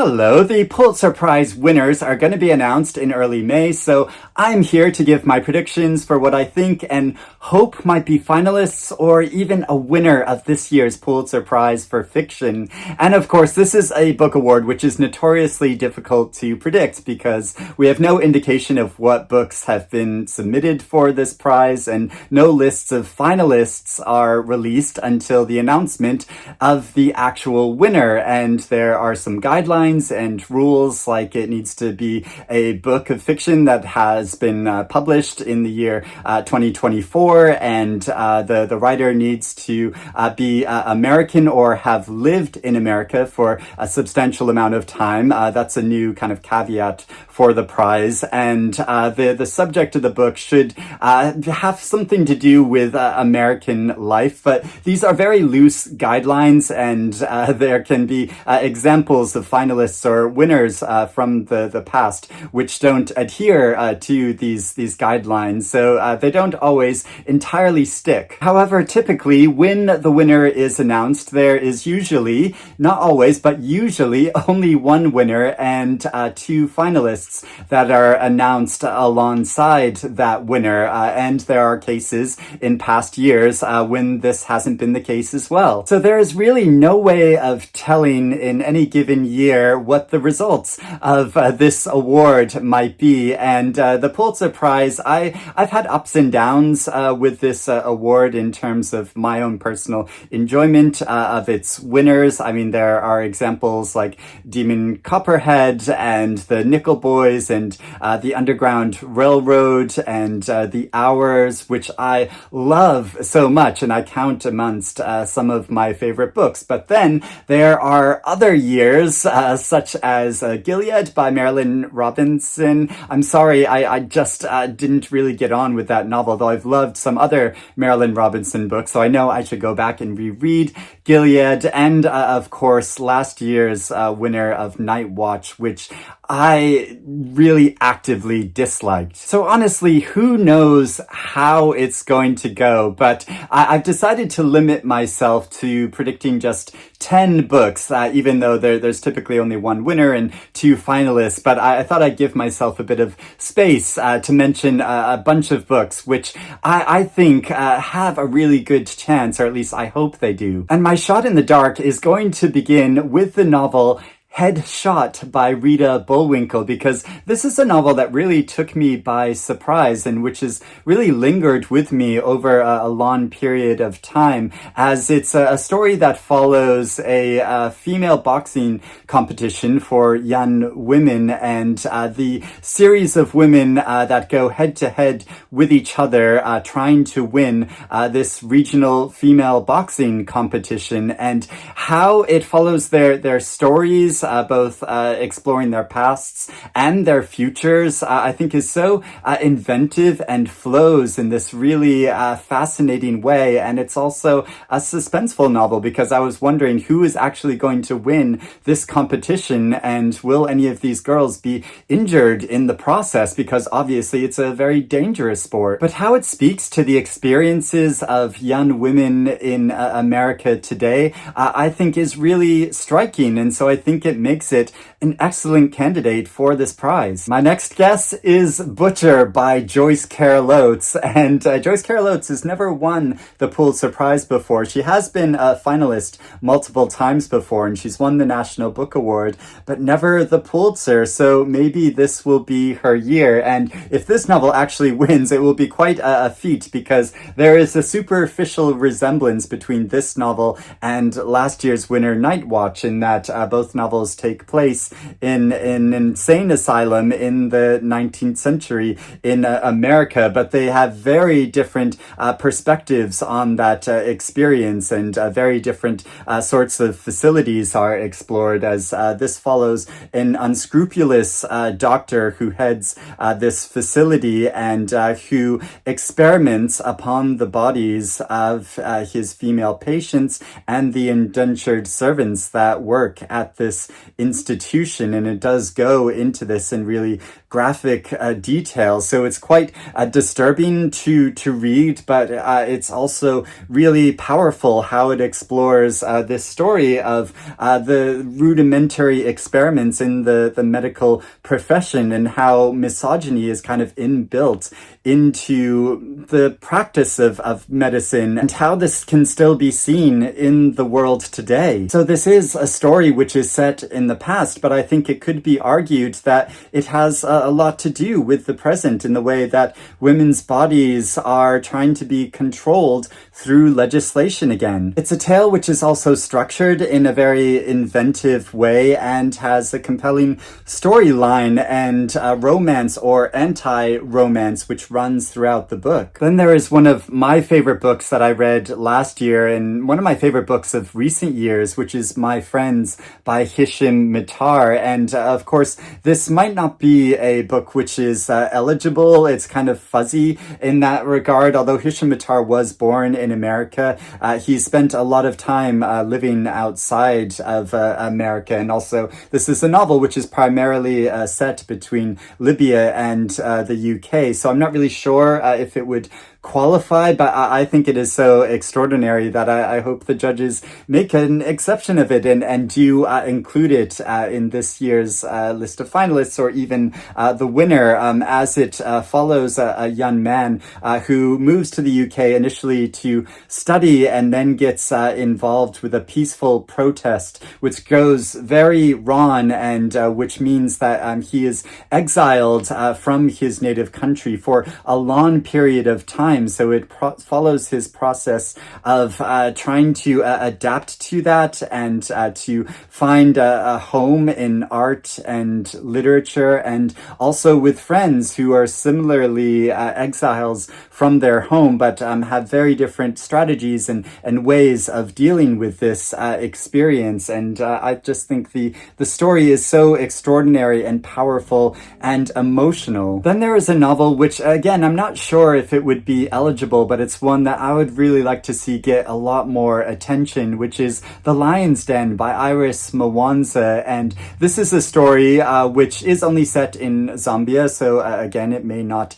Hello, the Pulitzer Prize winners are going to be announced in early May, so I'm here to give my predictions for what I think and hope might be finalists or even a winner of this year's Pulitzer Prize for fiction. And of course, this is a book award which is notoriously difficult to predict because we have no indication of what books have been submitted for this prize and no lists of finalists are released until the announcement of the actual winner. And there are some guidelines and rules, like it needs to be a book of fiction that has been published in the year 2024, and the writer needs to be American or have lived in America for a substantial amount of time. That's a new kind of caveat for the prize, and the subject of the book should have something to do with American life, but these are very loose guidelines, and there can be examples of finalists or winners from the past which don't adhere to these guidelines, so they don't always entirely stick. However, typically when the winner is announced, there is usually, not always, but usually only one winner and two finalists that are announced alongside that winner, and there are cases in past years when this hasn't been the case as well. So there is really no way of telling in any given year what the results of this award might be. And the Pulitzer Prize, I've had ups and downs with this award in terms of my own personal enjoyment of its winners. I mean, there are examples like Demon Copperhead and the Nickel Boys and the Underground Railroad and the Hours, which I love so much and I count amongst some of my favorite books. But then there are other years such as Gilead by Marilynne Robinson. I'm sorry, I just didn't really get on with that novel, though I've loved some other Marilynne Robinson books, so I know I should go back and reread Gilead, and of course last year's winner of Night Watch, which I really actively disliked. So honestly, who knows how it's going to go, but I've decided to limit myself to predicting just 10 books, even though there's typically only one winner and two finalists, but I thought I'd give myself a bit of space to mention a bunch of books which I think have a really good chance, or at least I hope they do. And my shot in the dark is going to begin with the novel Headshot by Rita Bullwinkel, because this is a novel that really took me by surprise and which has really lingered with me over a long period of time, as it's a story that follows a female boxing competition for young women, and the series of women that go head to head with each other trying to win this regional female boxing competition, and how it follows their stories, both exploring their pasts and their futures, I think is so inventive and flows in this really fascinating way. And it's also a suspenseful novel, because I was wondering who is actually going to win this competition, and will any of these girls be injured in the process, because obviously it's a very dangerous sport. But how it speaks to the experiences of young women in America today, I think is really striking, and so I think it makes it an excellent candidate for this prize. My next guess is Butcher by Joyce Carol Oates, and Joyce Carol Oates has never won the Pulitzer Prize before. She has been a finalist multiple times before, and she's won the National Book Award, but never the Pulitzer, so maybe this will be her year. And if this novel actually wins, it will be quite a feat, because there is a superficial resemblance between this novel and last year's winner Night Watch, in that both novels take place in an insane asylum in the 19th century in America, but they have very different perspectives on that experience, and very different sorts of facilities are explored, as this follows an unscrupulous doctor who heads this facility and who experiments upon the bodies of his female patients and the indentured servants that work at this institution, and it does go into this in really graphic detail. So it's quite disturbing to read, but it's also really powerful how it explores this story of the rudimentary experiments in the medical profession and how misogyny is kind of inbuilt into the practice of medicine and how this can still be seen in the world today. So this is a story which is set in the past, but I think it could be argued that it has a lot to do with the present in the way that women's bodies are trying to be controlled through legislation again. It's a tale which is also structured in a very inventive way and has a compelling storyline and romance or anti-romance which runs throughout the book. Then there is one of my favorite books that I read last year and one of my favorite books of recent years, which is My Friends by Hisham Matar. And of course, this might not be a book which is eligible. It's kind of fuzzy in that regard. Although Hisham Matar was born in America, he spent a lot of time living outside of America. And also, this is a novel which is primarily set between Libya and the UK. So I'm not really sure if it would qualify, but I think it is so extraordinary that I hope the judges make an exception of it and do include it in this year's list of finalists or even the winner, as it follows a young man who moves to the UK initially to study and then gets involved with a peaceful protest which goes very wrong and which means that he is exiled from his native country for a long period of time. So it follows his process of trying to adapt to that and to find a home in art and literature, and also with friends who are similarly exiles from their home but have very different strategies and ways of dealing with this experience. And I just think the story is so extraordinary and powerful and emotional. Then there is a novel which, again, I'm not sure if it would be eligible, but it's one that I would really like to see get a lot more attention, which is The Lion's Den by Iris Mwanza. And this is a story which is only set in Zambia, so again, it may not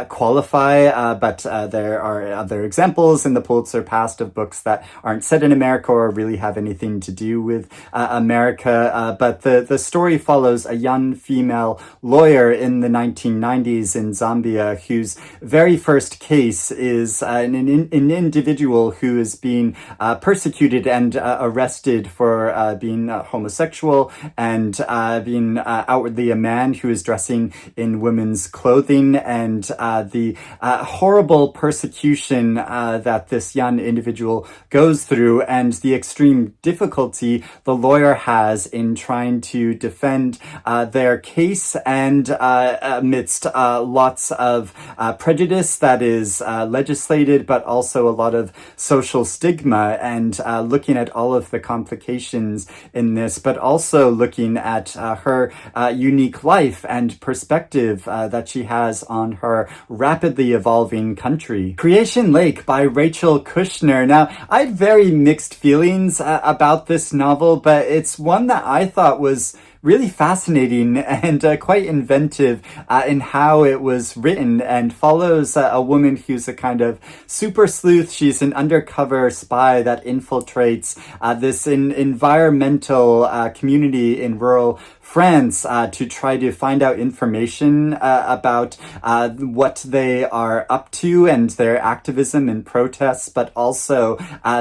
qualify, but there are other examples in the Pulitzer past of books that aren't set in America or really have anything to do with America. But the story follows a young female lawyer in the 1990s in Zambia whose very first case is an individual who is being persecuted and arrested for being homosexual and being outwardly a man who is dressing in women's clothing, and the horrible persecution that this young individual goes through and the extreme difficulty the lawyer has in trying to defend their case, and amidst lots of prejudice that is legislated, but also a lot of social stigma, and looking at all of the complications in this, but also looking at her unique life and perspective that she has on her rapidly evolving country. Creation Lake by Rachel Kushner. Now, I had very mixed feelings about this novel, but it's one that I thought was really fascinating and quite inventive in how it was written, and follows a woman who's a kind of super sleuth. She's an undercover spy that infiltrates this environmental community in rural France to try to find out information about what they are up to and their activism and protests, but also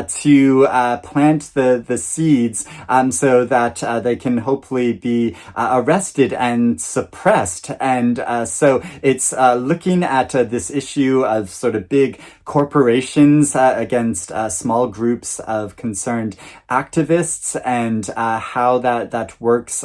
to plant the seeds so that they can hopefully be arrested and suppressed. And so it's looking at this issue of sort of big corporations against small groups of concerned activists, and how that works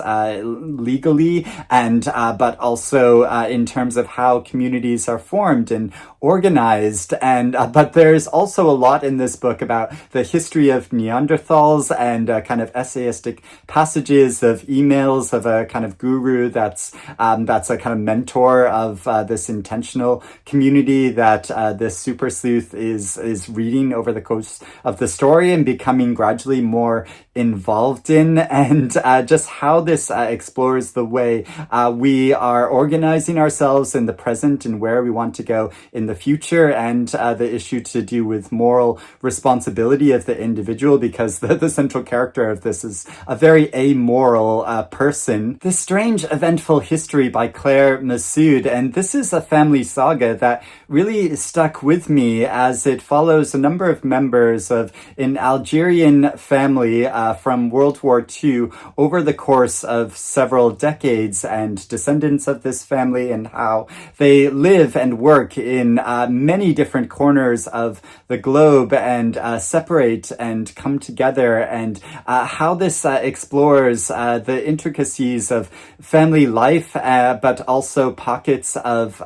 legally, and but also in terms of how communities are formed and organized. And but there's also a lot in this book about the history of Neanderthals and kind of essayistic passages of emails tales of a kind of guru that's a kind of mentor of this intentional community that this super sleuth is reading over the course of the story and becoming gradually more involved in, and just how this explores the way we are organizing ourselves in the present and where we want to go in the future, and the issue to do with moral responsibility of the individual, because the central character of this is a very amoral person. This strange eventful history by Claire Messud, and this is a family saga that really stuck with me as it follows a number of members of an Algerian family from World War II over the course of several decades, and descendants of this family and how they live and work in many different corners of the globe and separate and come together, and how this explores the intricacies of family life, but also pockets of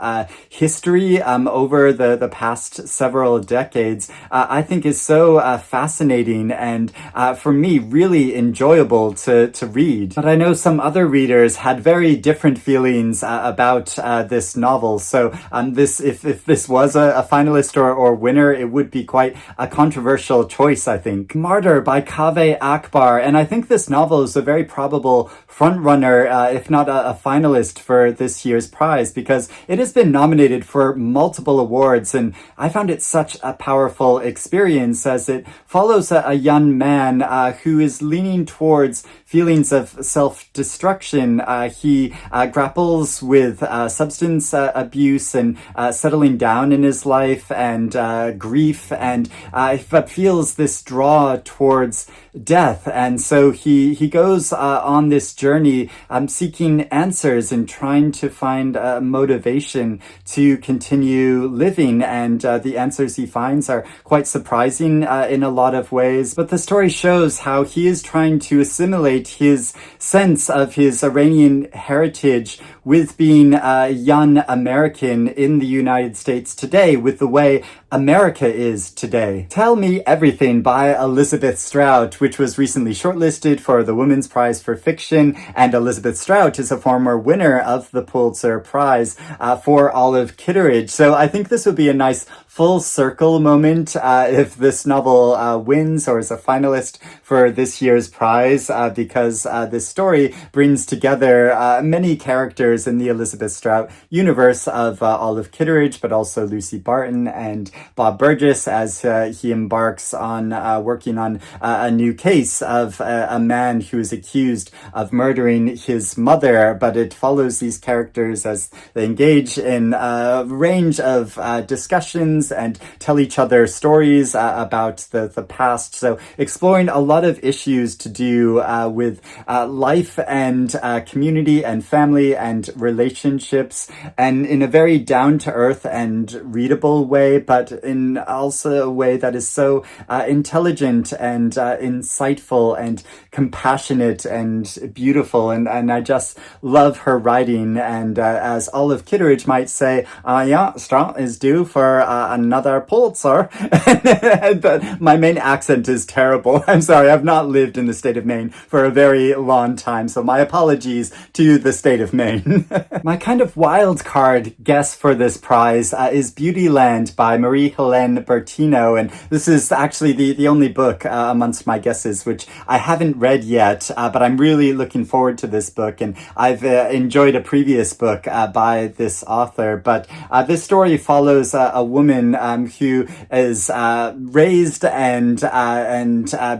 history over the past several decades, I think is so fascinating and for me really enjoyable to read. But I know some other readers had very different feelings about this novel, so if this was a finalist or winner, it would be quite a controversial choice, I think. Martyr by Kaveh Akbar, and I think this novel is a very probable frontrunner, if not a finalist for this year's prize, because it has been nominated for multiple awards, and I found it such a powerful experience as it follows a young man who is leaning towards feelings of self-destruction. He grapples with substance abuse and settling down in his life and grief, and but feels this draw towards death. And so he goes on this journey seeking answers and trying to find motivation to continue living. And the answers he finds are quite surprising in a lot of ways. But the story shows how he is trying to assimilate his sense of his Iranian heritage with being a young American in the United States today, with the way America is today. Tell Me Everything by Elizabeth Strout, which was recently shortlisted for the Women's Prize for Fiction, and Elizabeth Strout is a former winner of the Pulitzer Prize for Olive Kitteridge. So I think this would be a nice full circle moment if this novel wins or is a finalist for this year's prize, because this story brings together many characters in the Elizabeth Strout universe of Olive Kitteridge, but also Lucy Barton and Bob Burgess as he embarks on working on a new case of a man who is accused of murdering his mother. But it follows these characters as they engage in a range of discussions and tell each other stories about the past. So exploring a lot of issues to do with life and community and family and relationships, and in a very down-to-earth and readable way, but in also a way that is so intelligent and insightful and compassionate and beautiful. And I just love her writing. And as Olive Kitteridge might say, yeah, Strout is due for another Pulitzer. But my Maine accent is terrible. I'm sorry, I've not lived in the state of Maine for a very long time, so my apologies to the state of Maine. My kind of wild card guess for this prize is Beautyland by Marie-Helene Bertino, and this is actually the only book amongst my guesses which I haven't read yet, but I'm really looking forward to this book, and I've enjoyed a previous book by this author. But this story follows a woman who is raised and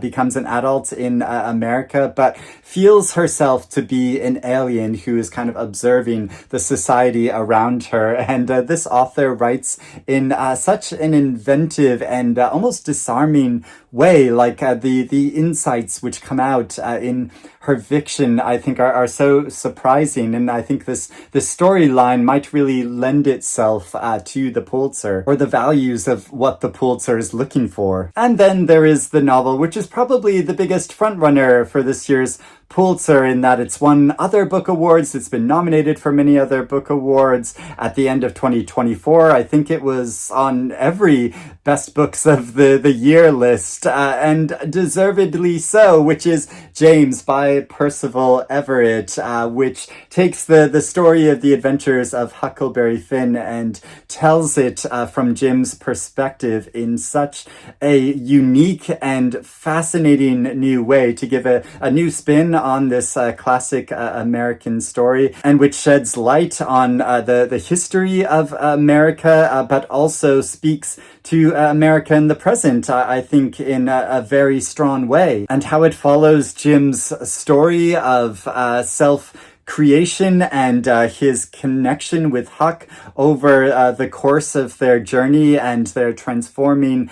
becomes an adult in America, but feels herself to be an alien who is kind of observing the society around her. And this author writes in such an inventive and almost disarming way. Like the insights which come out in her fiction, I think are so surprising. And I think this storyline might really lend itself to the Pulitzer, or the values of what the Pulitzer is looking for. And then there is the novel, which is probably the biggest frontrunner for this year's Pulitzer in that it's won other book awards. It's been nominated for many other book awards. At the end of 2024, I think it was on every best books of the year list, and deservedly so, which is James by Percival Everett, which takes the story of the adventures of Huckleberry Finn and tells it from Jim's perspective in such a unique and fascinating new way to give a new spin on this classic American story, and which sheds light on the history of America, but also speaks to America in the present, I think, in a very strong way, and how it follows Jim's story of self-creation and his connection with Huck over the course of their journey and their transforming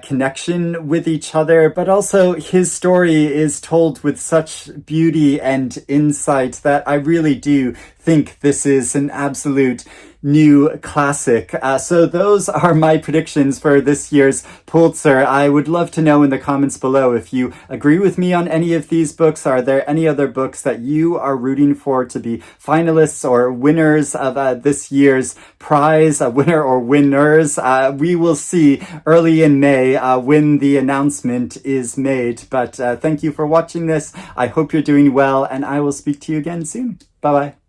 connection with each other. But also his story is told with such beauty and insight that I really do think this is an absolute new classic. So those are my predictions for this year's Pulitzer. I would love to know in the comments below if you agree with me on any of these books. Are there any other books that you are rooting for to be finalists or winners of this year's prize, winner or winners? We will see early in May when the announcement is made. But thank you for watching this. I hope you're doing well, and I will speak to you again soon. Bye-bye.